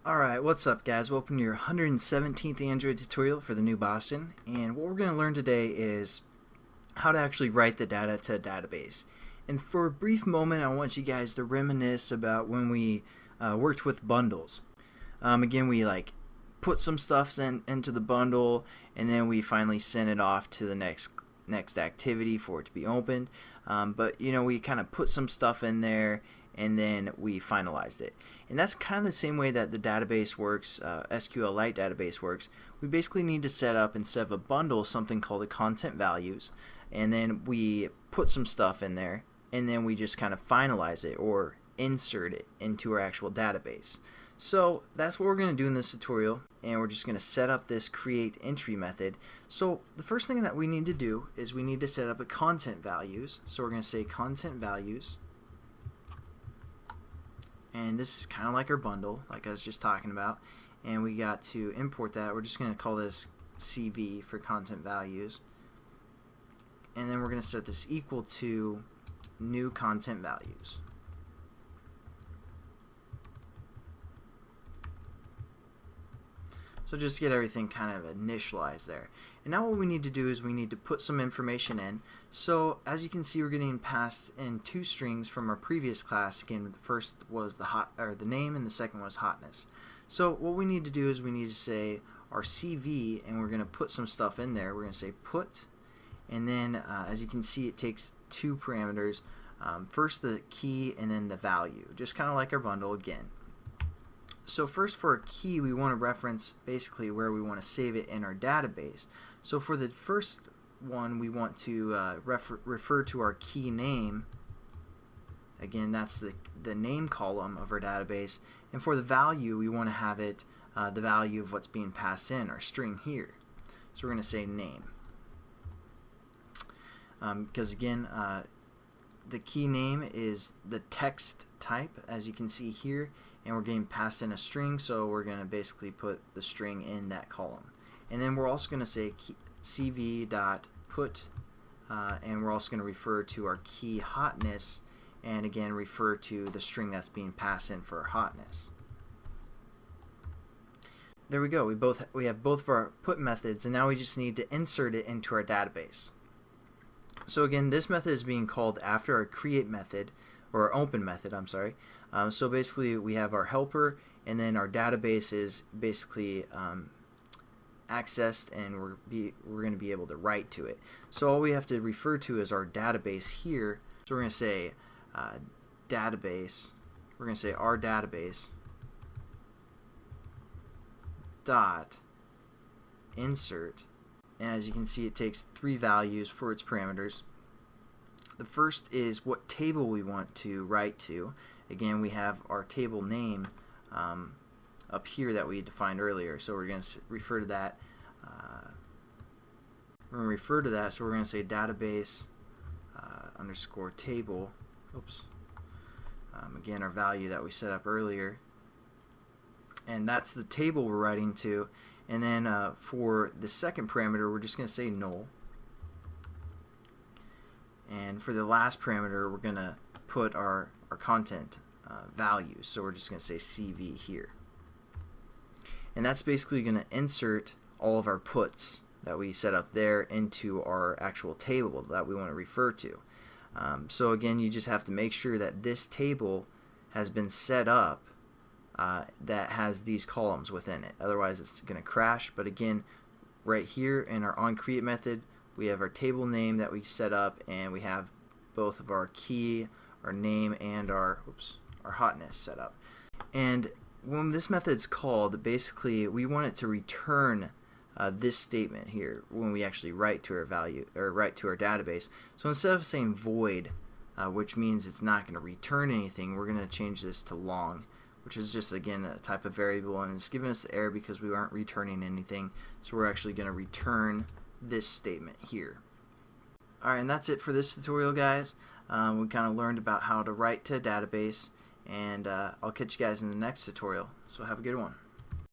Alright, what's up guys? Welcome to your 117th Android tutorial for the new Boston, and what we're going to learn today is how to actually write the data to a database. And for a brief moment I want you guys to reminisce about when we worked with bundles. Again, we put some stuff into the bundle, and then we finally send it off to the next activity for it to be opened. But we kind of put some stuff in there and then we finalized it. And that's kind of the same way that the database works, SQLite database works. We basically need to set up, instead of a bundle, something called the content values, and then we put some stuff in there, and then we just kind of finalize it or insert it into our actual database. So that's what we're going to do in this tutorial, and we're just going to set up this create entry method. So the first thing that we need to do is we need to set up a content values. So we're going to say content values, and this is kind of like our bundle, like I was just talking about, and we got to import that. We're just going to call this CV for content values, and then we're going to set this equal to new content values. So just get everything kind of initialized there. And now what we need to do is we need to put some information in. So as you can see, we're getting passed in two strings from our previous class. Again, the first was the name, and the second was hotness. So what we need to do is we need to say our CV, and we're going to put some stuff in there. We're going to say put, and then as you can see, it takes two parameters. First the key, and then the value, just kind of like our bundle again. So first, for a key, we want to reference basically where we want to save it in our database. So for the first one, we want to refer to our key name. Again, that's the name column of our database. And for the value, we want to have it the value of what's being passed in, our string here. So we're going to say name. Because again, the key name is the text type, as you can see here, and we're getting passed in a string, so we're going to basically put the string in that column. And then we're also going to say cv.put, and we're also going to refer to our key hotness, and again refer to the string that's being passed in for our hotness. There we go. We have both of our put methods, and now we just need to insert it into our database. So again, this method is being called after our create method, or our open method, I'm sorry. So basically we have our helper, and then our database is basically accessed, and we're going to be able to write to it. So all we have to refer to is our database here. So we're going to say database, we're going to say our database dot insert, and as you can see, it takes three values for its parameters. The first is what table we want to write to. Again, we have our table name up here that we defined earlier, so we're going to refer to that. So we're going to say database underscore table. Oops. Again, our value that we set up earlier, and that's the table we're writing to. And then for the second parameter, we're just going to say null. And for the last parameter, we're going to put our content values. So we're just going to say CV here. And that's basically going to insert all of our puts that we set up there into our actual table that we want to refer to. So again, you just have to make sure that this table has been set up that has these columns within it. Otherwise, it's going to crash. But again, right here in our onCreate method, we have our table name that we set up, and we have both of our key, our name, and our hotness set up. And when this method is called, basically we want it to return this statement here when we actually write to our value, or write to our database. So instead of saying void, which means it's not going to return anything, we're going to change this to long, which is just again a type of variable, and it's giving us the error because we aren't returning anything. So we're actually going to return this statement here. Alright, and that's it for this tutorial, guys. We kind of learned about how to write to a database, and I'll catch you guys in the next tutorial. So have a good one.